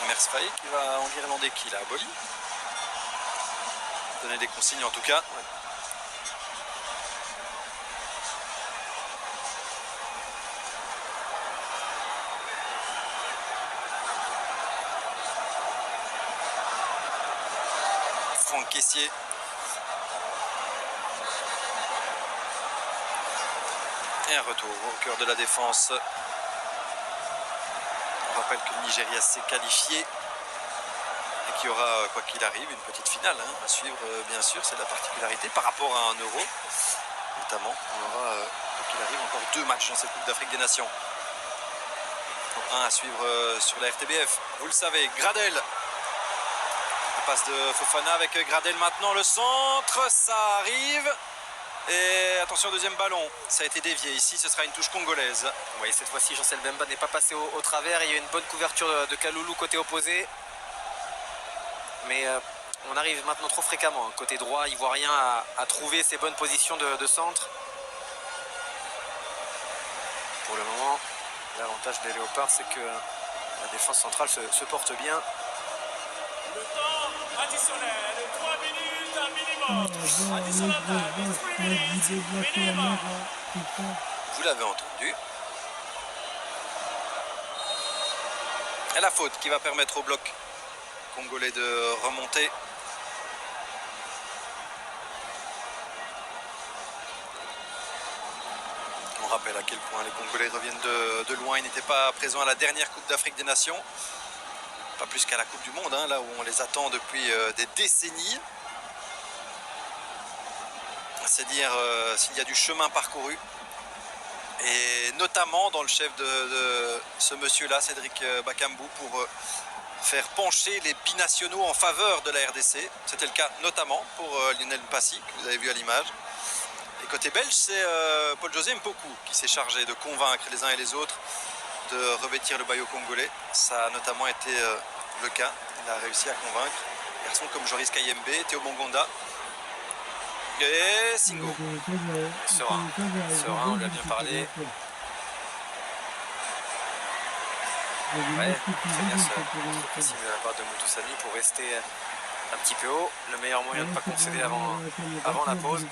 Mersfaye qui va enguirlander qui là, Boli. Donner des consignes en tout cas. Ouais. Franck Kessié. Et un retour au cœur de la défense. On rappelle que le Nigeria s'est qualifié et qu'il y aura, quoi qu'il arrive, une petite finale à suivre, bien sûr. C'est la particularité par rapport à un Euro, notamment. On aura, quoi qu'il arrive, encore 2 matchs dans cette Coupe d'Afrique des Nations. Un à suivre sur la RTBF. Vous le savez, Gradel. La passe de Fofana avec Gradel maintenant. Le centre, ça arrive. Et attention, deuxième ballon, ça a été dévié. Ici, ce sera une touche congolaise. Oui, cette fois-ci, Chancel Mbemba n'est pas passé au travers. Il y a eu une bonne couverture de Kalulu côté opposé. Mais on arrive maintenant trop fréquemment. Côté droit, ivoirien à trouver ses bonnes positions de centre. Pour le moment, l'avantage des Léopards, c'est que la défense centrale se porte bien. Le temps additionnel, 3 minutes un minimum. Additionnel time, 3 minutes minimum. Vous l'avez entendu. Et la faute qui va permettre au bloc congolais de remonter. On rappelle à quel point les Congolais reviennent de loin. Ils n'étaient pas présents à la dernière Coupe d'Afrique des Nations. Pas plus qu'à la Coupe du Monde, là où on les attend depuis des décennies. C'est dire s'il y a du chemin parcouru. Et notamment dans le chef de ce monsieur-là, Cédric Bakambu, pour faire pencher les binationaux en faveur de la RDC. C'était le cas notamment pour Lionel Mpassi, que vous avez vu à l'image. Et côté belge, c'est Paul-José Mpoku qui s'est chargé de convaincre les uns et les autres de revêtir le maillot congolais. Ça a notamment été le cas. Il a réussi à convaincre des garçons comme Joris Kayembe, Théo Mongonda et Singo. Serein, on lui a bien parlé. Ouais, très bien ce précis de la part de Moutoussamy pour rester un petit peu haut. Le meilleur moyen de ne pas concéder avant la pause.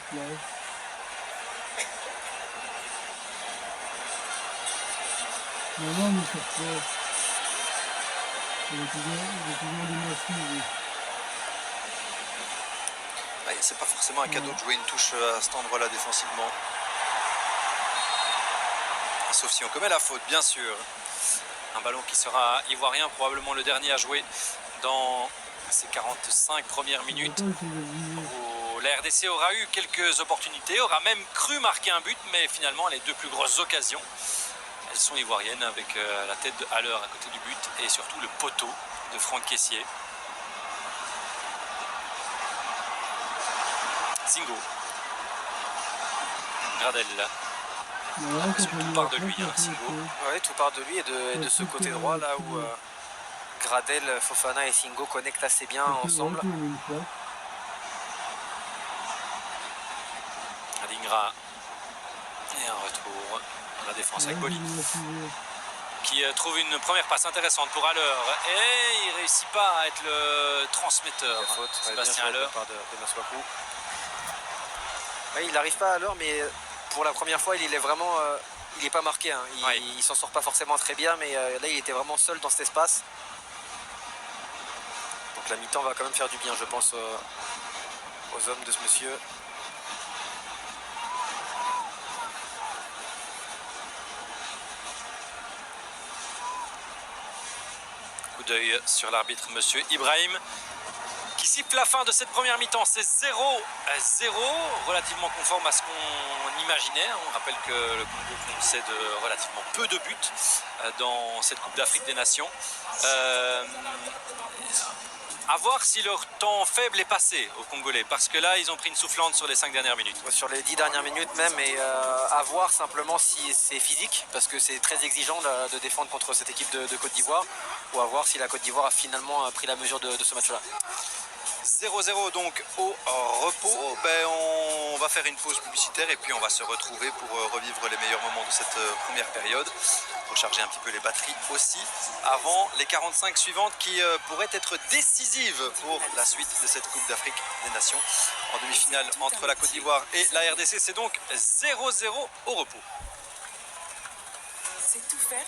C'est pas forcément un cadeau de jouer une touche à cet endroit-là défensivement. Sauf si on commet la faute, bien sûr. Un ballon qui sera ivoirien, probablement le dernier à jouer dans ces 45 premières minutes. Où la RDC aura eu quelques opportunités, aura même cru marquer un but, mais finalement les deux plus grosses occasions, elles sont ivoiriennes, avec la tête de Haller à côté du but et surtout le poteau de Franck Caissier. Singo. Gradel. Tout part de lui, Singo. Ouais, tout part de lui et de ce côté droit là où Gradel, Fofana et Singo connectent assez bien ensemble. Adingra. Et un retour dans la défense avec Boli, qui trouve une première passe intéressante pour Haller. Et il ne réussit pas à être le transmetteur. La faute, Sébastien Haller. De Maswaku. Ouais, il n'arrive pas à l'heure, mais pour la première fois, il est vraiment, il n'est pas marqué. Hein. Il s'en sort pas forcément très bien, mais là, il était vraiment seul dans cet espace. Donc la mi-temps va quand même faire du bien, je pense, aux hommes de ce monsieur. Coup d'œil sur l'arbitre, monsieur Ibrahim, qui siffle la fin de cette première mi-temps. C'est 0-0, relativement conforme à ce qu'on imaginait. On rappelle que le Congo concède relativement peu de buts dans cette Coupe d'Afrique des Nations. À voir si leur temps faible est passé aux Congolais, parce que là, ils ont pris une soufflante sur les 5 dernières minutes. Sur les 10 dernières minutes même, et à voir simplement si c'est physique, parce que c'est très exigeant de défendre contre cette équipe de Côte d'Ivoire, ou à voir si la Côte d'Ivoire a finalement pris la mesure de ce match-là. 0-0 donc au repos. On va faire une pause publicitaire et puis on va se retrouver pour revivre les meilleurs moments de cette première période. Recharger un petit peu les batteries aussi avant les 45 suivantes qui pourraient être décisives pour la suite de cette Coupe d'Afrique des Nations. En demi-finale entre la Côte d'Ivoire et la RDC, c'est donc 0-0 au repos. C'est tout faire.